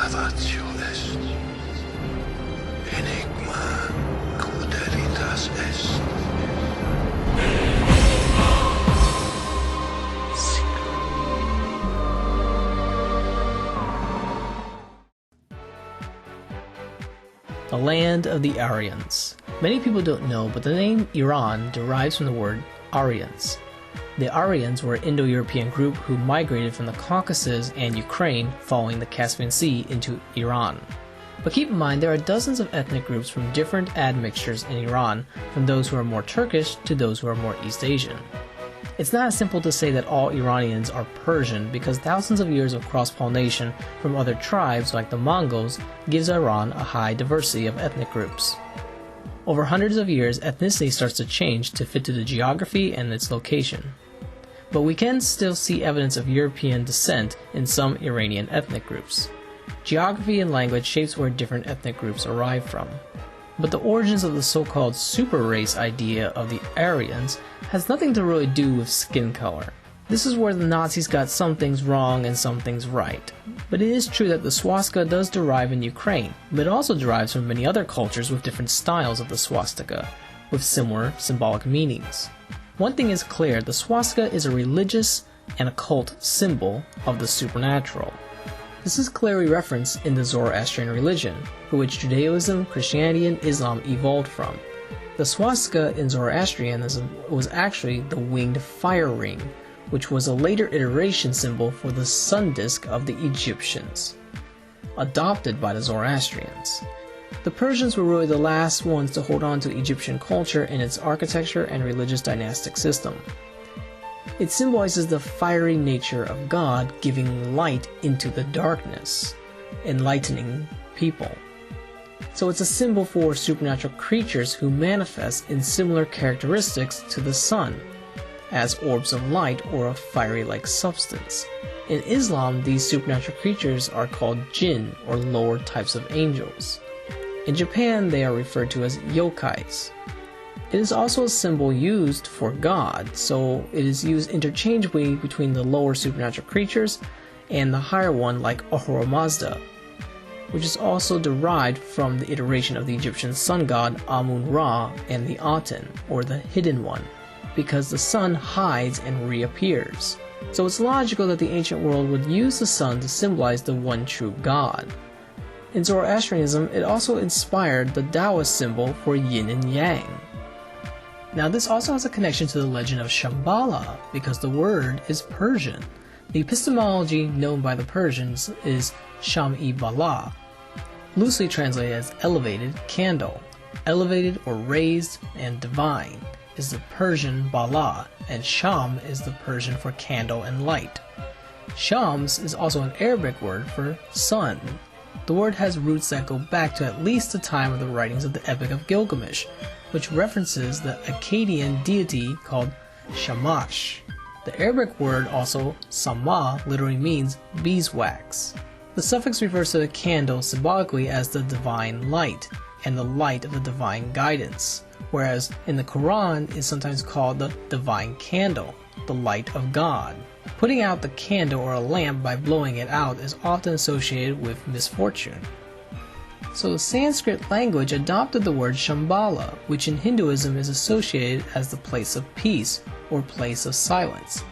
Avatio est. Enigma cuderitas est. The land of the Aryans. Many people don't know, but the name Iran derives from the word Aryans. The Aryans were an Indo-European group who migrated from the Caucasus and Ukraine following the Caspian Sea into Iran. But keep in mind there are dozens of ethnic groups from different admixtures in Iran, from those who are more Turkish to those who are more East Asian. It's not as simple to say that all Iranians are Persian because thousands of years of cross-pollination from other tribes like the Mongols gives Iran a high diversity of ethnic groups. Over hundreds of years, ethnicity starts to change to fit to the geography and its location. But we can still see evidence of European descent in some Iranian ethnic groups. Geography and language shapes where different ethnic groups arrive from. But the origins of the so-called super race idea of the Aryans has nothing to really do with skin color. This is where the Nazis got some things wrong and some things right. But it is true that the swastika does derive in Ukraine, but it also derives from many other cultures with different styles of the swastika, with similar symbolic meanings. One thing is clear, the swastika is a religious and occult symbol of the supernatural. This is clearly referenced in the Zoroastrian religion, for which Judaism, Christianity, and Islam evolved from. The swastika in Zoroastrianism was actually the winged fire ring, which was a later iteration symbol for the sun disk of the Egyptians, adopted by the Zoroastrians. The Persians were really the last ones to hold on to Egyptian culture in its architecture and religious dynastic system. It symbolizes the fiery nature of God giving light into the darkness, enlightening people. So it's a symbol for supernatural creatures who manifest in similar characteristics to the sun, as orbs of light or a fiery-like substance. In Islam, these supernatural creatures are called jinn, or lower types of angels. In Japan, they are referred to as yokais. It is also a symbol used for God, so it is used interchangeably between the lower supernatural creatures and the higher one like Ahura Mazda, which is also derived from the iteration of the Egyptian sun god Amun-Ra and the Aten, or the Hidden One, because the sun hides and reappears. So it's logical that the ancient world would use the sun to symbolize the one true God. In Zoroastrianism, it also inspired the Taoist symbol for yin and yang. Now this also has a connection to the legend of Shambhala, because the word is Persian. The epistemology known by the Persians is Sham-i-Bala, loosely translated as elevated candle. Elevated or raised and divine is the Persian Bala, and Sham is the Persian for candle and light. Shams is also an Arabic word for sun. The word has roots that go back to at least the time of the writings of the Epic of Gilgamesh, which references the Akkadian deity called Shamash. The Arabic word also Sama literally means beeswax. The suffix refers to the candle symbolically as the divine light and the light of the divine guidance, whereas in the Quran is sometimes called the divine candle, the light of God. Putting out the candle or a lamp by blowing it out is often associated with misfortune. So the Sanskrit language adopted the word Shambhala, which in Hinduism is associated as the place of peace or place of silence.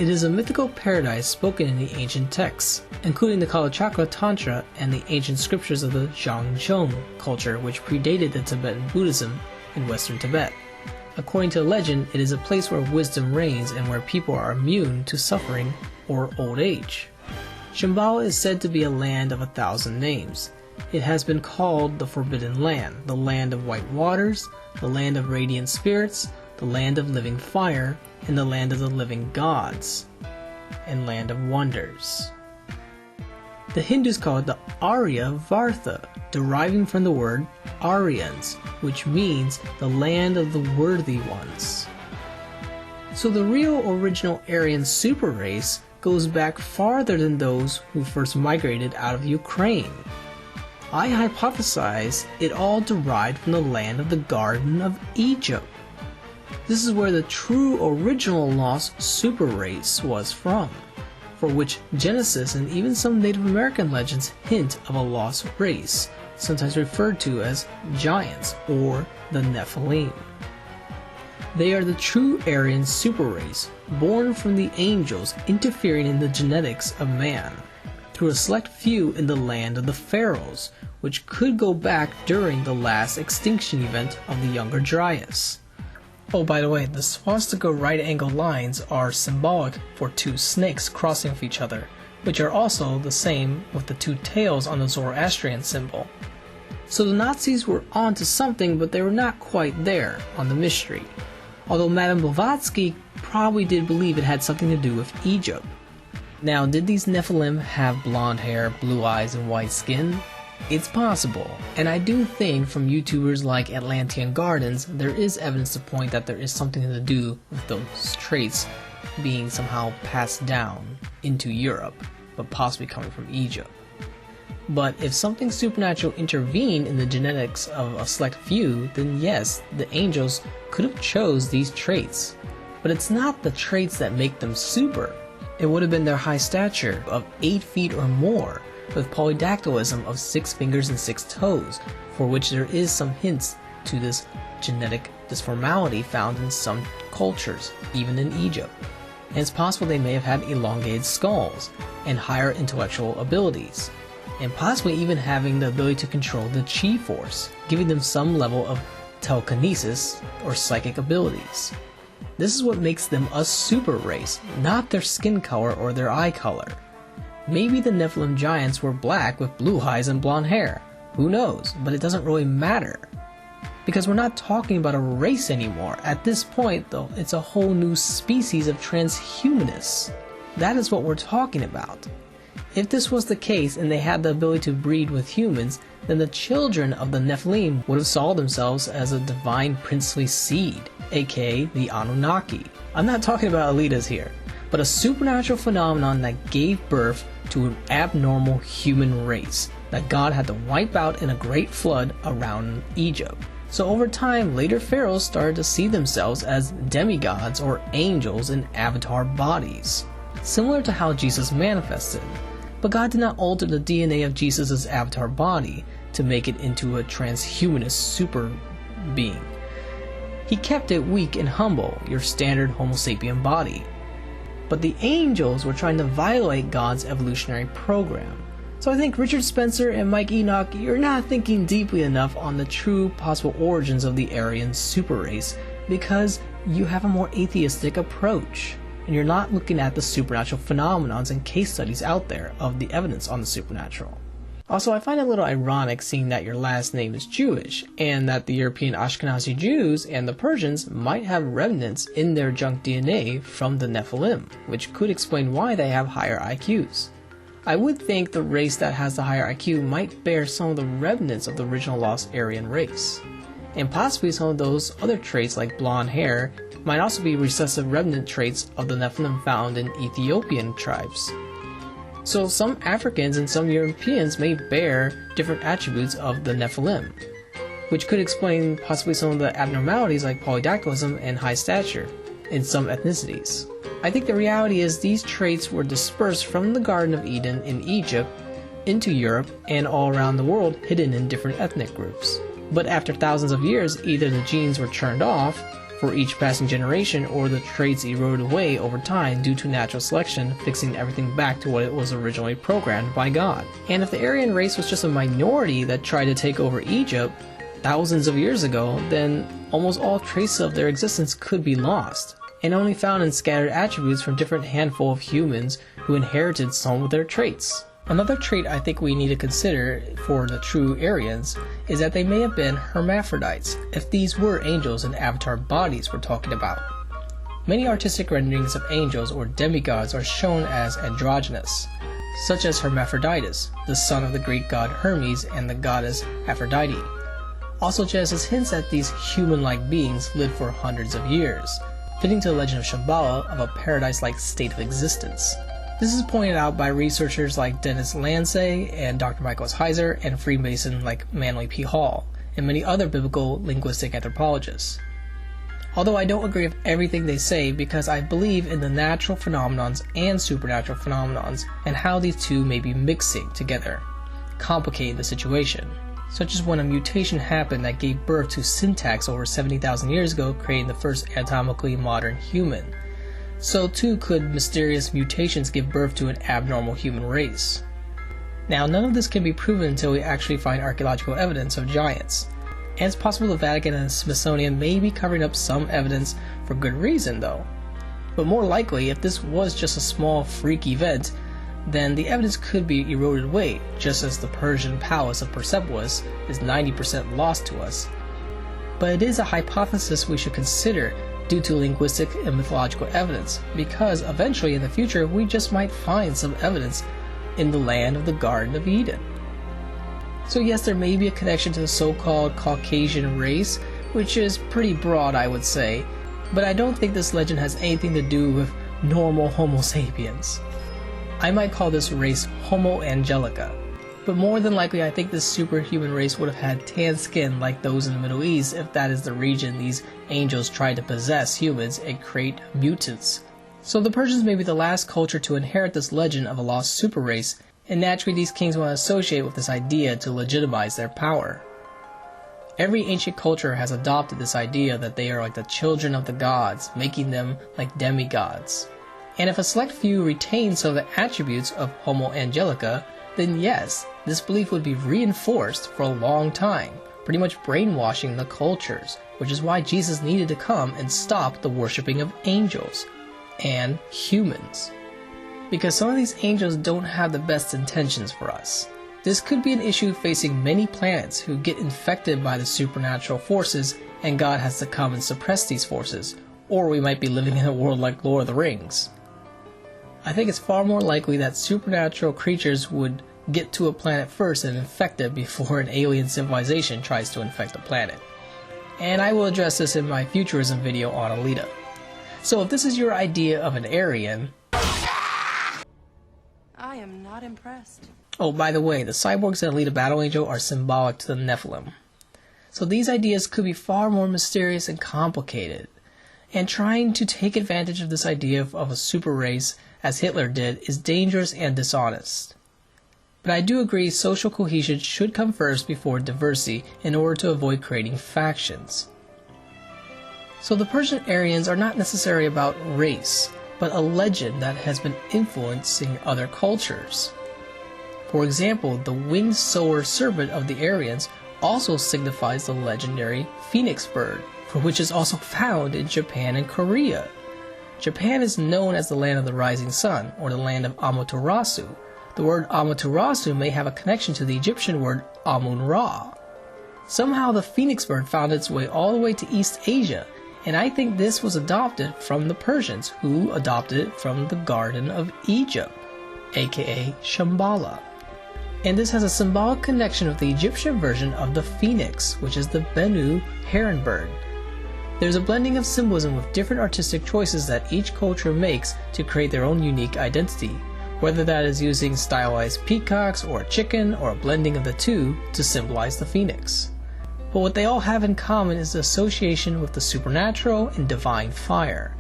It is a mythical paradise spoken in the ancient texts, including the Kalachakra Tantra and the ancient scriptures of the Zhangzhung culture, which predated the Tibetan Buddhism in western Tibet. According to legend, it is a place where wisdom reigns and where people are immune to suffering or old age. Shambhala is said to be a land of 1,000 names. It has been called the Forbidden Land, the land of white waters, the land of radiant spirits, the land of living fire, and the land of the living gods, and land of wonders. The Hindus call it the Arya Vartha, deriving from the word Aryans, which means the land of the worthy ones. So the real original Aryan super race goes back farther than those who first migrated out of Ukraine. I hypothesize it all derived from the land of the Garden of Egypt. This is where the true original lost super race was from. for which Genesis and even some Native American legends hint of a lost race, sometimes referred to as giants or the Nephilim. They are the true Aryan super race, born from the angels interfering in the genetics of man, through a select few in the land of the pharaohs, which could go back during the last extinction event of the Younger Dryas. Oh, by the way, the swastika right-angle lines are symbolic for two snakes crossing off each other, which are also the same with the two tails on the Zoroastrian symbol. So the Nazis were onto something, but they were not quite there on the mystery. Although Madame Blavatsky probably did believe it had something to do with Egypt. Now, did these Nephilim have blonde hair, blue eyes, and white skin? It's possible, and I do think from YouTubers like Atlantean Gardens, there is evidence to point that there is something to do with those traits being somehow passed down into Europe, but possibly coming from Egypt. But if something supernatural intervened in the genetics of a select few, then yes, the angels could have chose these traits. But it's not the traits that make them super. It would have been their high stature of 8 feet or more, with polydactylism of 6 fingers and 6 toes, for which there is some hints to this genetic dysformality found in some cultures, even in Egypt. And it's possible they may have had elongated skulls and higher intellectual abilities, and possibly even having the ability to control the chi force, giving them some level of telekinesis or psychic abilities. This is what makes them a super race, not their skin color or their eye color. Maybe the Nephilim giants were black with blue eyes and blonde hair. Who knows? But it doesn't really matter. Because we're not talking about a race anymore. At this point, though, it's a whole new species of transhumanists. That is what we're talking about. If this was the case and they had the ability to breed with humans, then the children of the Nephilim would have saw themselves as a divine princely seed, aka the Anunnaki. I'm not talking about elites here, but a supernatural phenomenon that gave birth to an abnormal human race that God had to wipe out in a great flood around Egypt. So over time, later pharaohs started to see themselves as demigods or angels in avatar bodies, similar to how Jesus manifested. But God did not alter the DNA of Jesus' avatar body to make it into a transhumanist super being. He kept it weak and humble, your standard Homo sapien body. But the angels were trying to violate God's evolutionary program. So I think Richard Spencer and Mike Enoch, you're not thinking deeply enough on the true possible origins of the Aryan super race, because you have a more atheistic approach. And you're not looking at the supernatural phenomenons and case studies out there of the evidence on the supernatural. Also, I find it a little ironic seeing that your last name is Jewish, and that the European Ashkenazi Jews and the Persians might have remnants in their junk DNA from the Nephilim, which could explain why they have higher IQs. I would think the race that has the higher IQ might bear some of the remnants of the original lost Aryan race. And possibly some of those other traits like blonde hair might also be recessive remnant traits of the Nephilim found in Ethiopian tribes. So some Africans and some Europeans may bear different attributes of the Nephilim, which could explain possibly some of the abnormalities like polydactylism and high stature in some ethnicities. I think the reality is these traits were dispersed from the Garden of Eden in Egypt into Europe and all around the world, hidden in different ethnic groups. But after thousands of years, either the genes were turned off for each passing generation, or the traits eroded away over time due to natural selection, fixing everything back to what it was originally programmed by God. And if the Aryan race was just a minority that tried to take over Egypt thousands of years ago, then almost all traces of their existence could be lost, and only found in scattered attributes from different handful of humans who inherited some of their traits. Another trait I think we need to consider for the true Aryans is that they may have been hermaphrodites, if these were angels in avatar bodies we're talking about. Many artistic renderings of angels or demigods are shown as androgynous, such as Hermaphroditus, the son of the Greek god Hermes and the goddess Aphrodite. Also, Genesis hints that these human-like beings lived for hundreds of years, fitting to the legend of Shambhala of a paradise-like state of existence. This is pointed out by researchers like Dennis Lancey and Dr. Michael S. Heiser and Freemason like Manly P. Hall, and many other biblical linguistic anthropologists. although I don't agree with everything they say because I believe in the natural phenomenons and supernatural phenomenons and how these two may be mixing together, complicating the situation. Such as when a mutation happened that gave birth to syntax over 70,000 years ago, creating the first anatomically modern human. So too could mysterious mutations give birth to an abnormal human race. Now, none of this can be proven until we actually find archaeological evidence of giants. And it's possible the Vatican and the Smithsonian may be covering up some evidence for good reason though. But more likely, if this was just a small freak event, then the evidence could be eroded away, just as the Persian palace of Persepolis is 90% lost to us. But it is a hypothesis we should consider due to linguistic and mythological evidence, because eventually in the future we just might find some evidence in the land of the Garden of Eden. So yes, there may be a connection to the so-called Caucasian race, which is pretty broad I would say, but I don't think this legend has anything to do with normal Homo sapiens. I might call this race Homo Angelica, but more than likely I think this superhuman race would have had tan skin like those in the Middle East if that is the region these angels tried to possess humans and create mutants. So the Persians may be the last culture to inherit this legend of a lost super race, and naturally these kings want to associate with this idea to legitimize their power. Every ancient culture has adopted this idea that they are like the children of the gods, making them like demigods. And if a select few retain some of the attributes of Homo Angelica, then yes, this belief would be reinforced for a long time, pretty much brainwashing the cultures, which is why Jesus needed to come and stop the worshipping of angels and humans. Because some of these angels don't have the best intentions for us. This could be an issue facing many planets who get infected by the supernatural forces and God has to come and suppress these forces, or we might be living in a world like Lord of the Rings. I think it's far more likely that supernatural creatures would get to a planet first and infect it before an alien civilization tries to infect the planet. And I will address this in my futurism video on Alita. So if this is your idea of an Aryan... I am not impressed. Oh, by the way, the cyborgs and Alita Battle Angel are symbolic to the Nephilim. So these ideas could be far more mysterious and complicated. And trying to take advantage of this idea of a super race, as Hitler did, is dangerous and dishonest. But I do agree social cohesion should come first before diversity in order to avoid creating factions. So the Persian Aryans are not necessarily about race, but a legend that has been influencing other cultures. For example, the winged sower serpent of the Aryans also signifies the legendary phoenix bird, which is also found in Japan and Korea. Japan is known as the land of the rising sun, or the land of Amaterasu. The word Amaterasu may have a connection to the Egyptian word Amun-Ra. Somehow the phoenix bird found its way all the way to East Asia, and I think this was adopted from the Persians, who adopted it from the Garden of Egypt, aka Shambhala. And this has a symbolic connection with the Egyptian version of the phoenix, which is the Bennu heron bird. There's a blending of symbolism with different artistic choices that each culture makes to create their own unique identity, whether that is using stylized peacocks or a chicken or a blending of the two to symbolize the phoenix. But what they all have in common is the association with the supernatural and divine fire,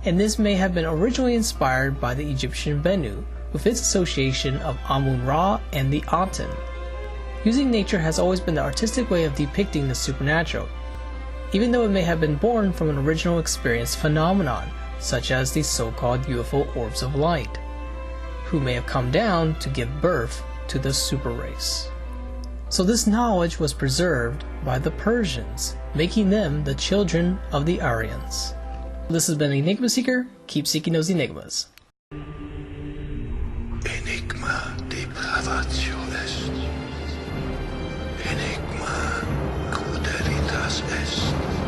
and this may have been originally inspired by the Egyptian Bennu, with its association of Amun-Ra and the Aten. Using nature has always been the artistic way of depicting the supernatural, even though it may have been born from an original experience phenomenon, such as the so-called UFO orbs of light, who may have come down to give birth to the super race. So this knowledge was preserved by the Persians, making them the children of the Aryans. This has been Enigma Seeker. Keep seeking those enigmas. Enigma depravatio est. Enigma crudelitas est.